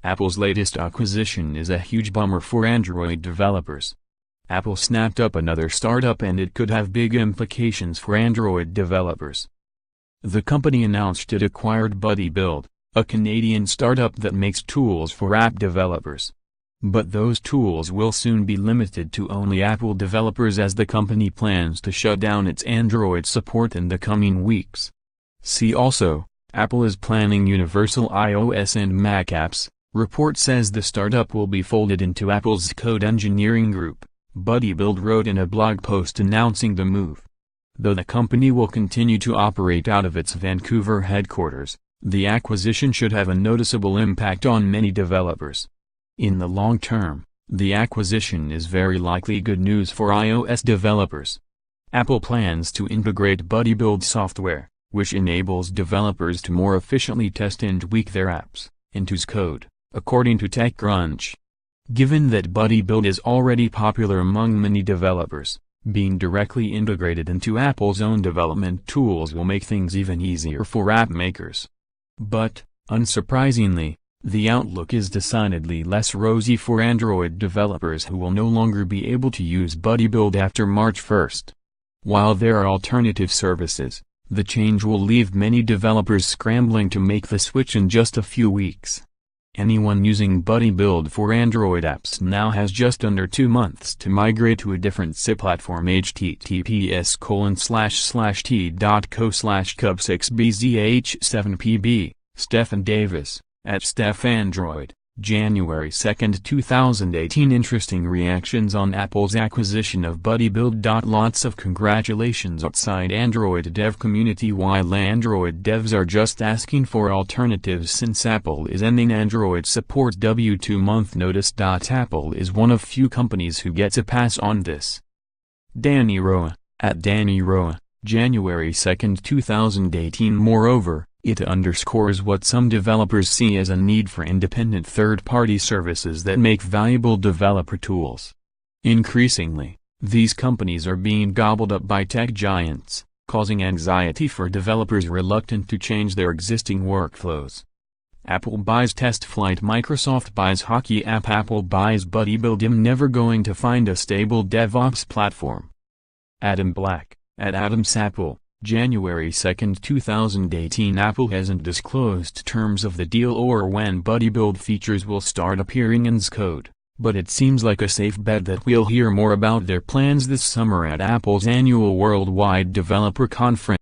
Apple's latest acquisition is a huge bummer for Android developers. Apple snapped up another startup and it could have big implications for Android developers. The company announced it acquired Buddybuild, a Canadian startup that makes tools for app developers. But those tools will soon be limited to only Apple developers as the company plans to shut down its Android support in the coming weeks. See also, Apple is planning universal iOS and Mac apps. Report says the startup will be folded into Apple's Xcode engineering group, Buddybuild wrote in a blog post announcing the move. Though the company will continue to operate out of its Vancouver headquarters, the acquisition should have a noticeable impact on many developers. In the long term, the acquisition is very likely good news for iOS developers. Apple plans to integrate Buddybuild software, which enables developers to more efficiently test and tweak their apps, into Xcode, according to TechCrunch. Given that Buddybuild is already popular among many developers, being directly integrated into Apple's own development tools will make things even easier for app makers. But, unsurprisingly, the outlook is decidedly less rosy for Android developers who will no longer be able to use Buddybuild after March 1st. While there are alternative services, the change will leave many developers scrambling to make the switch in just a few weeks. Anyone using Buddybuild for Android apps now has just under 2 months to migrate to a different SIP platform. https://t.co/cub6bzh7pb, Stephen Davis, at StephAndroid, January 2, 2018. Interesting reactions on Apple's acquisition of Buddybuild. Lots of congratulations outside Android dev community. While Android devs are just asking for alternatives since Apple is ending Android support W2-month notice. Apple is one of few companies who gets a pass on this. Danny Roa, at Danny Roa, January 2, 2018. Moreover, it underscores what some developers see as a need for independent third-party services that make valuable developer tools. Increasingly, these companies are being gobbled up by tech giants, causing anxiety for developers reluctant to change their existing workflows. Apple buys TestFlight, Microsoft buys Hockey App, Apple buys Buddybuild. I'm never going to find a stable DevOps platform. Adam Black, at AdamsApple, January 2, 2018. Apple hasn't disclosed terms of the deal or when Buddybuild features will start appearing in Xcode, but it seems like a safe bet that we'll hear more about their plans this summer at Apple's annual Worldwide Developer Conference.